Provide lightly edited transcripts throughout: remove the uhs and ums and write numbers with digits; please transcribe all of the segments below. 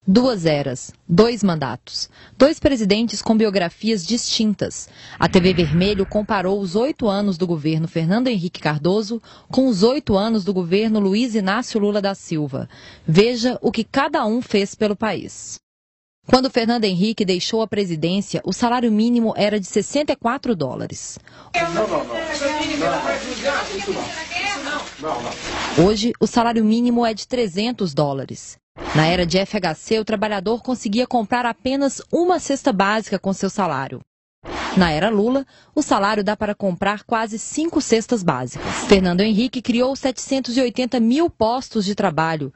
2 eras, 2 mandatos, 2 presidentes com biografias distintas. A TV Vermelho comparou os 8 anos do governo Fernando Henrique Cardoso com os 8 anos do governo Luiz Inácio Lula da Silva. Veja o que cada um fez pelo país. Quando Fernando Henrique deixou a presidência, o salário mínimo era de $64. Hoje, o salário mínimo é de $300. Na era de FHC, o trabalhador conseguia comprar apenas uma cesta básica com seu salário. Na era Lula, o salário dá para comprar quase 5 cestas básicas. Fernando Henrique criou 780 mil postos de trabalho.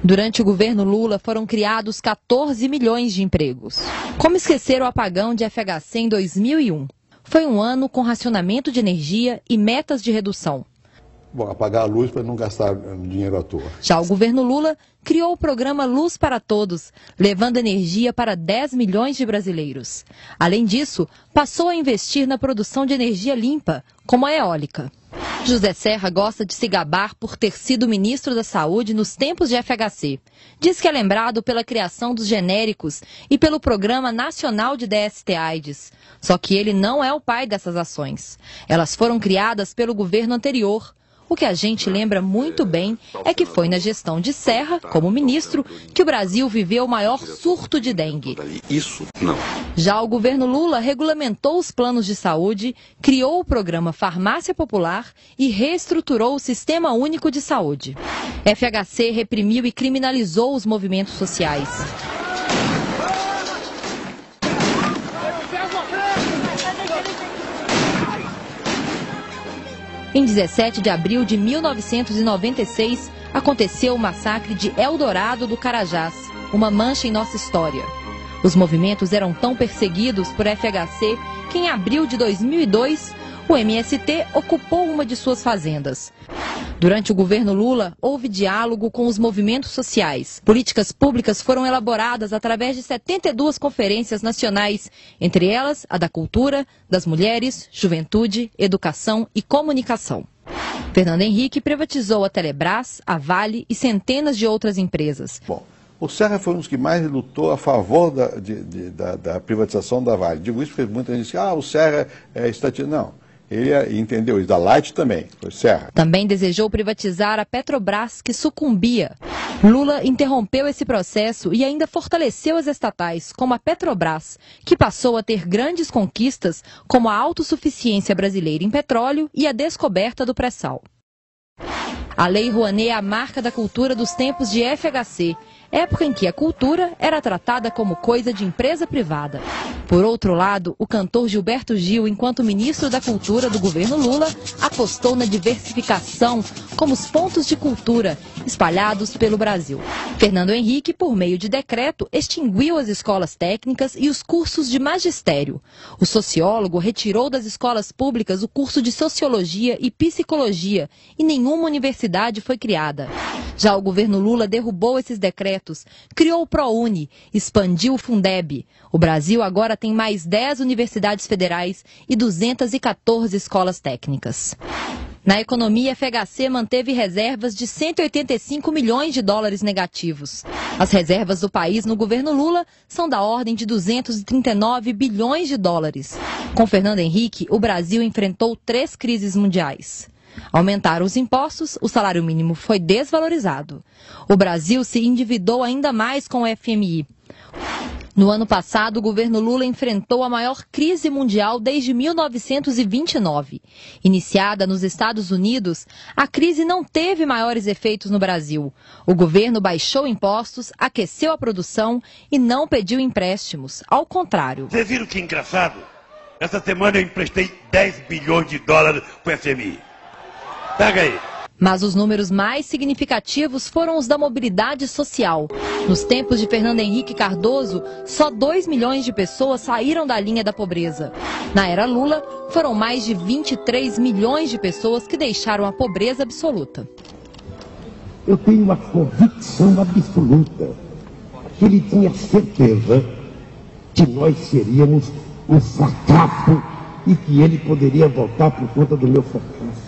Durante o governo Lula, foram criados 14 milhões de empregos. Como esquecer o apagão de FHC em 2001? Foi um ano com racionamento de energia e metas de redução. Bom, apagar a luz para não gastar dinheiro à toa. Já o governo Lula criou o programa Luz para Todos, levando energia para 10 milhões de brasileiros. Além disso, passou a investir na produção de energia limpa, como a eólica. José Serra gosta de se gabar por ter sido ministro da Saúde nos tempos de FHC. Diz que é lembrado pela criação dos genéricos e pelo Programa Nacional de DST-AIDS. Só que ele não é o pai dessas ações. Elas foram criadas pelo governo anterior. O que a gente lembra muito bem é que foi na gestão de Serra, como ministro, que o Brasil viveu o maior surto de dengue. Isso não. Já o governo Lula regulamentou os planos de saúde, criou o programa Farmácia Popular e reestruturou o Sistema Único de Saúde. FHC reprimiu e criminalizou os movimentos sociais. Em 17 de abril de 1996, aconteceu o massacre de Eldorado do Carajás, uma mancha em nossa história. Os movimentos eram tão perseguidos por FHC que em abril de 2002, o MST ocupou uma de suas fazendas. Durante o governo Lula, houve diálogo com os movimentos sociais. Políticas públicas foram elaboradas através de 72 conferências nacionais, entre elas a da cultura, das mulheres, juventude, educação e comunicação. Fernando Henrique privatizou a Telebrás, a Vale e centenas de outras empresas. Bom, o Serra foi um dos que mais lutou a favor da privatização da Vale. Digo isso porque muita gente diz que o Serra é estatista. Não. Ele entendeu isso, da Light também, foi Serra. Também desejou privatizar a Petrobras, que sucumbia. Lula interrompeu esse processo e ainda fortaleceu as estatais, como a Petrobras, que passou a ter grandes conquistas, como a autossuficiência brasileira em petróleo e a descoberta do pré-sal. A Lei Rouanet é a marca da cultura dos tempos de FHC, época em que a cultura era tratada como coisa de empresa privada. Por outro lado, o cantor Gilberto Gil, enquanto ministro da Cultura do governo Lula, apostou na diversificação como os pontos de cultura espalhados pelo Brasil. Fernando Henrique, por meio de decreto, extinguiu as escolas técnicas e os cursos de magistério. O sociólogo retirou das escolas públicas o curso de Sociologia e Psicologia e nenhuma universidade foi criada. Já o governo Lula derrubou esses decretos, criou o ProUni, expandiu o Fundeb. O Brasil agora tem mais 10 universidades federais e 214 escolas técnicas. Na economia, FHC manteve reservas de 185 milhões de dólares negativos. As reservas do país no governo Lula são da ordem de 239 bilhões de dólares. Com Fernando Henrique, o Brasil enfrentou 3 crises mundiais. Aumentaram os impostos, o salário mínimo foi desvalorizado. O Brasil se endividou ainda mais com o FMI. No ano passado, o governo Lula enfrentou a maior crise mundial desde 1929. Iniciada nos Estados Unidos, a crise não teve maiores efeitos no Brasil. O governo baixou impostos, aqueceu a produção e não pediu empréstimos. Ao contrário. Vocês viram que engraçado? Essa semana eu emprestei 10 bilhões de dólares para o FMI. Pega aí. Mas os números mais significativos foram os da mobilidade social. Nos tempos de Fernando Henrique Cardoso, só 2 milhões de pessoas saíram da linha da pobreza. Na era Lula, foram mais de 23 milhões de pessoas que deixaram a pobreza absoluta. Eu tenho uma convicção absoluta que ele tinha certeza que nós seríamos um fracasso e que ele poderia voltar por conta do meu fracasso.